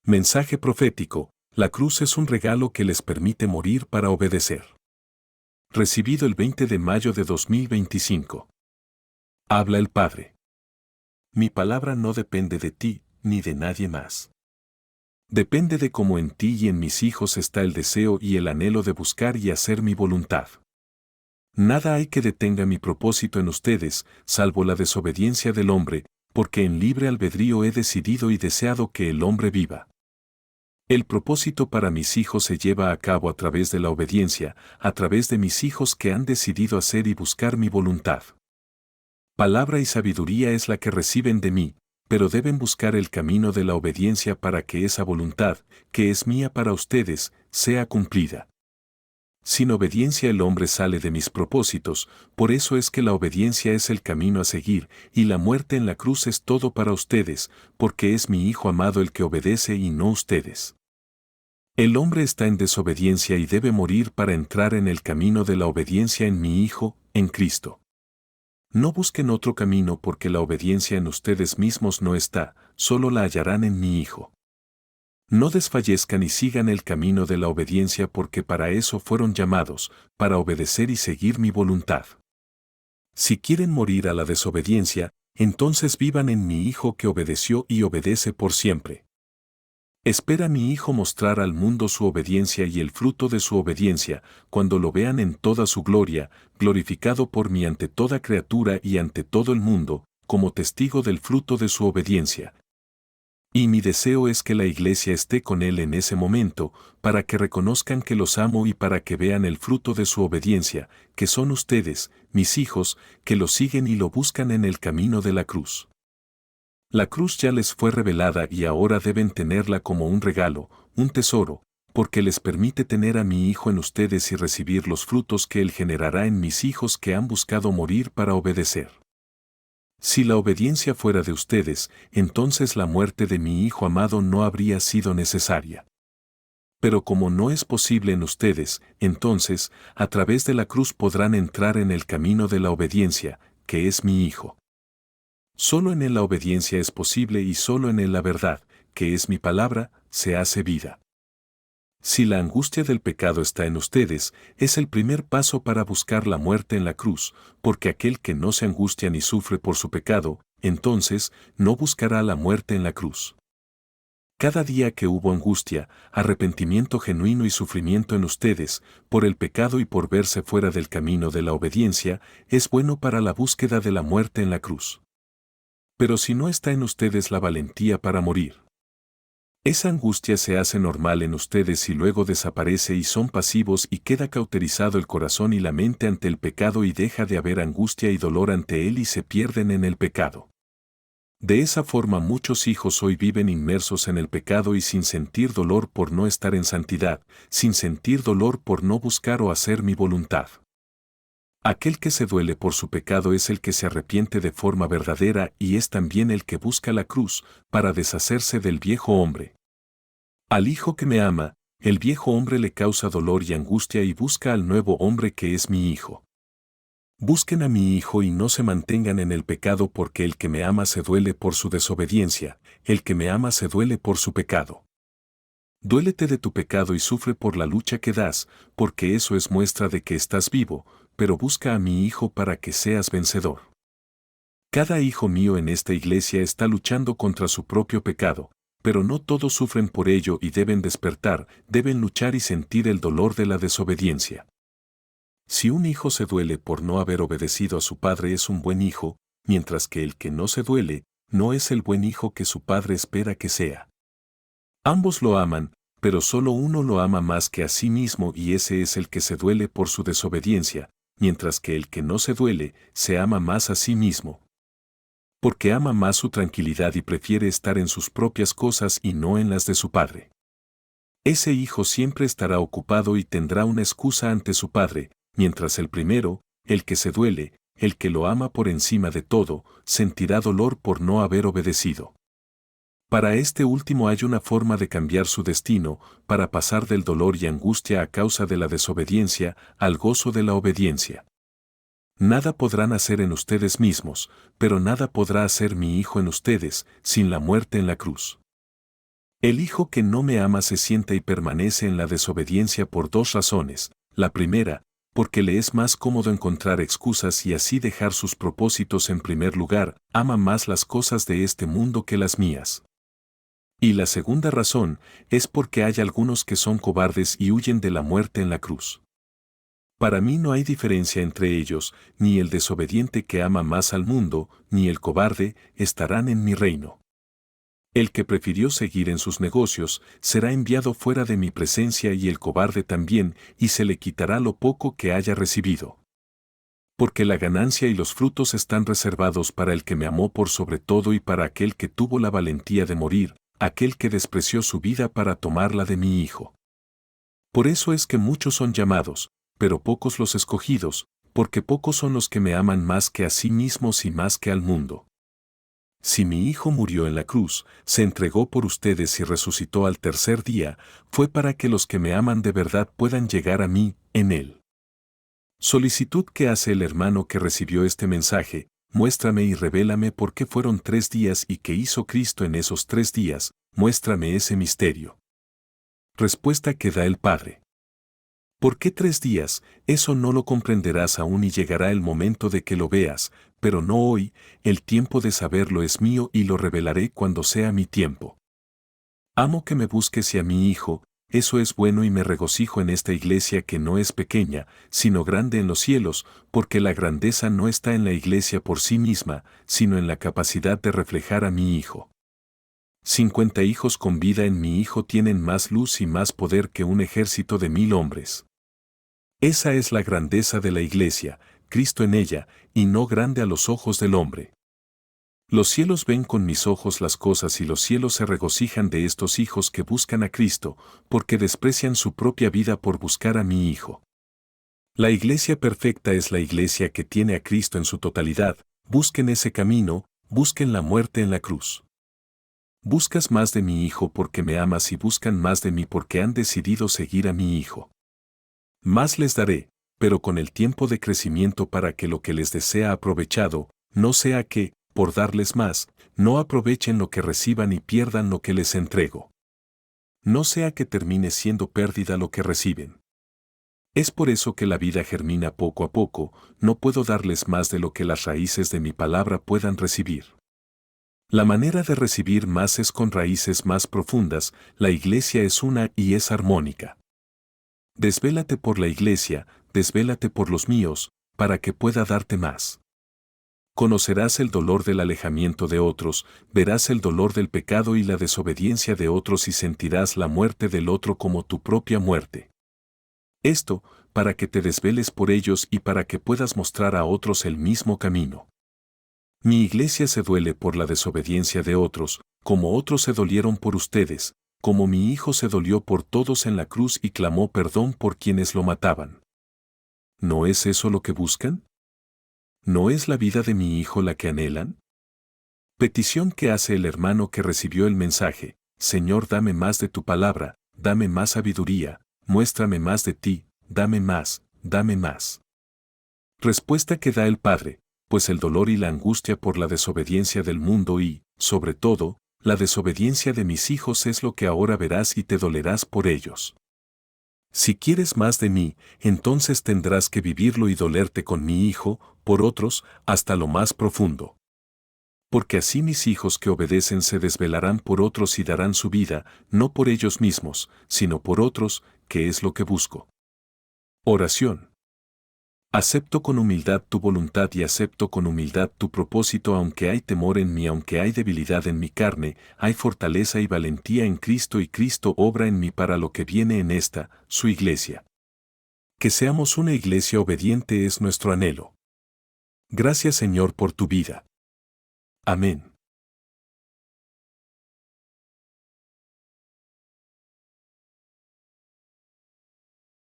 Mensaje profético: la cruz es un regalo que les permite morir para obedecer. Recibido el 20 de mayo de 2025. Habla el Padre. Mi palabra no depende de ti, ni de nadie más. Depende de cómo en ti y en mis hijos está el deseo y el anhelo de buscar y hacer mi voluntad. Nada hay que detenga mi propósito en ustedes, salvo la desobediencia del hombre, porque en libre albedrío he decidido y deseado que el hombre viva. El propósito para mis hijos se lleva a cabo a través de la obediencia, a través de mis hijos que han decidido hacer y buscar mi voluntad. Palabra y sabiduría es la que reciben de mí, pero deben buscar el camino de la obediencia para que esa voluntad, que es mía para ustedes, sea cumplida. Sin obediencia el hombre sale de mis propósitos, por eso es que la obediencia es el camino a seguir, y la muerte en la cruz es todo para ustedes, porque es mi Hijo amado el que obedece y no ustedes. El hombre está en desobediencia y debe morir para entrar en el camino de la obediencia en mi Hijo, en Cristo. No busquen otro camino porque la obediencia en ustedes mismos no está, solo la hallarán en mi Hijo. No desfallezcan y sigan el camino de la obediencia porque para eso fueron llamados, para obedecer y seguir mi voluntad. Si quieren morir a la desobediencia, entonces vivan en mi Hijo que obedeció y obedece por siempre. Espera mi Hijo mostrar al mundo su obediencia y el fruto de su obediencia, cuando lo vean en toda su gloria, glorificado por mí ante toda criatura y ante todo el mundo, como testigo del fruto de su obediencia. Y mi deseo es que la iglesia esté con él en ese momento, para que reconozcan que los amo y para que vean el fruto de su obediencia, que son ustedes, mis hijos, que lo siguen y lo buscan en el camino de la cruz. La cruz ya les fue revelada y ahora deben tenerla como un regalo, un tesoro, porque les permite tener a mi Hijo en ustedes y recibir los frutos que Él generará en mis hijos que han buscado morir para obedecer. Si la obediencia fuera de ustedes, entonces la muerte de mi Hijo amado no habría sido necesaria. Pero como no es posible en ustedes, entonces, a través de la cruz podrán entrar en el camino de la obediencia, que es mi Hijo. Solo en él la obediencia es posible y solo en él la verdad, que es mi palabra, se hace vida. Si la angustia del pecado está en ustedes, es el primer paso para buscar la muerte en la cruz, porque aquel que no se angustia ni sufre por su pecado, entonces, no buscará la muerte en la cruz. Cada día que hubo angustia, arrepentimiento genuino y sufrimiento en ustedes, por el pecado y por verse fuera del camino de la obediencia, es bueno para la búsqueda de la muerte en la cruz. Pero si no está en ustedes la valentía para morir, esa angustia se hace normal en ustedes y luego desaparece y son pasivos y queda cauterizado el corazón y la mente ante el pecado y deja de haber angustia y dolor ante él y se pierden en el pecado. De esa forma muchos hijos hoy viven inmersos en el pecado y sin sentir dolor por no estar en santidad, sin sentir dolor por no buscar o hacer mi voluntad. Aquel que se duele por su pecado es el que se arrepiente de forma verdadera y es también el que busca la cruz para deshacerse del viejo hombre. Al Hijo que me ama, el viejo hombre le causa dolor y angustia y busca al nuevo hombre que es mi Hijo. Busquen a mi Hijo y no se mantengan en el pecado porque el que me ama se duele por su desobediencia, el que me ama se duele por su pecado. Duélete de tu pecado y sufre por la lucha que das, porque eso es muestra de que estás vivo, pero busca a mi Hijo para que seas vencedor. Cada hijo mío en esta iglesia está luchando contra su propio pecado, pero no todos sufren por ello y deben despertar, deben luchar y sentir el dolor de la desobediencia. Si un hijo se duele por no haber obedecido a su padre es un buen hijo, mientras que el que no se duele, no es el buen hijo que su padre espera que sea. Ambos lo aman, pero solo uno lo ama más que a sí mismo y ese es el que se duele por su desobediencia, mientras que el que no se duele, se ama más a sí mismo. Porque ama más su tranquilidad y prefiere estar en sus propias cosas y no en las de su padre. Ese hijo siempre estará ocupado y tendrá una excusa ante su padre, mientras el primero, el que se duele, el que lo ama por encima de todo, sentirá dolor por no haber obedecido. Para este último hay una forma de cambiar su destino, para pasar del dolor y angustia a causa de la desobediencia, al gozo de la obediencia. Nada podrán hacer en ustedes mismos, pero nada podrá hacer mi Hijo en ustedes, sin la muerte en la cruz. El hijo que no me ama se sienta y permanece en la desobediencia por dos razones. La primera, porque le es más cómodo encontrar excusas y así dejar sus propósitos en primer lugar, ama más las cosas de este mundo que las mías. Y la segunda razón es porque hay algunos que son cobardes y huyen de la muerte en la cruz. Para mí no hay diferencia entre ellos, ni el desobediente que ama más al mundo, ni el cobarde, estarán en mi reino. El que prefirió seguir en sus negocios será enviado fuera de mi presencia y el cobarde también, y se le quitará lo poco que haya recibido. Porque la ganancia y los frutos están reservados para el que me amó por sobre todo y para aquel que tuvo la valentía de morir, aquel que despreció su vida para tomarla de mi hijo. Por eso es que muchos son llamados, pero pocos los escogidos, porque pocos son los que me aman más que a sí mismos y más que al mundo. Si mi Hijo murió en la cruz, se entregó por ustedes y resucitó al tercer día, fue para que los que me aman de verdad puedan llegar a mí, en él. Solicitud que hace el hermano que recibió este mensaje, muéstrame y revélame por qué fueron 3 días y qué hizo Cristo en esos 3 días, muéstrame ese misterio. Respuesta que da el Padre. ¿Por qué 3 días? Eso no lo comprenderás aún y llegará el momento de que lo veas, pero no hoy, el tiempo de saberlo es mío y lo revelaré cuando sea mi tiempo. Amo que me busques y a mi Hijo, eso es bueno y me regocijo en esta iglesia que no es pequeña, sino grande en los cielos, porque la grandeza no está en la iglesia por sí misma, sino en la capacidad de reflejar a mi Hijo. 50 hijos con vida en mi Hijo tienen más luz y más poder que un ejército de 1000 hombres. Esa es la grandeza de la iglesia, Cristo en ella, y no grande a los ojos del hombre. Los cielos ven con mis ojos las cosas y los cielos se regocijan de estos hijos que buscan a Cristo, porque desprecian su propia vida por buscar a mi Hijo. La iglesia perfecta es la iglesia que tiene a Cristo en su totalidad, busquen ese camino, busquen la muerte en la cruz. Buscas más de mi Hijo porque me amas y buscan más de mí porque han decidido seguir a mi Hijo. Más les daré, pero con el tiempo de crecimiento para que lo que les desea aprovechado, no sea que, por darles más, no aprovechen lo que reciban y pierdan lo que les entrego. No sea que termine siendo pérdida lo que reciben. Es por eso que la vida germina poco a poco, no puedo darles más de lo que las raíces de mi palabra puedan recibir. La manera de recibir más es con raíces más profundas, la iglesia es una y es armónica. Desvélate por la iglesia, desvélate por los míos, para que pueda darte más. Conocerás el dolor del alejamiento de otros, verás el dolor del pecado y la desobediencia de otros y sentirás la muerte del otro como tu propia muerte. Esto, para que te desveles por ellos y para que puedas mostrar a otros el mismo camino. Mi iglesia se duele por la desobediencia de otros, como otros se dolieron por ustedes, como mi Hijo se dolió por todos en la cruz y clamó perdón por quienes lo mataban. ¿No es eso lo que buscan? ¿No es la vida de mi Hijo la que anhelan? Petición que hace el hermano que recibió el mensaje: Señor, dame más de tu palabra, dame más sabiduría, muéstrame más de ti, dame más, dame más. Respuesta que da el Padre: pues el dolor y la angustia por la desobediencia del mundo y, sobre todo, la desobediencia de mis hijos es lo que ahora verás y te dolerás por ellos. Si quieres más de mí, entonces tendrás que vivirlo y dolerte con mi Hijo, por otros, hasta lo más profundo. Porque así mis hijos que obedecen se desvelarán por otros y darán su vida, no por ellos mismos, sino por otros, que es lo que busco. Oración. Acepto con humildad tu voluntad y acepto con humildad tu propósito, aunque hay temor en mí, aunque hay debilidad en mi carne, hay fortaleza y valentía en Cristo y Cristo obra en mí para lo que viene en esta, su iglesia. Que seamos una iglesia obediente es nuestro anhelo. Gracias, Señor, por tu vida. Amén.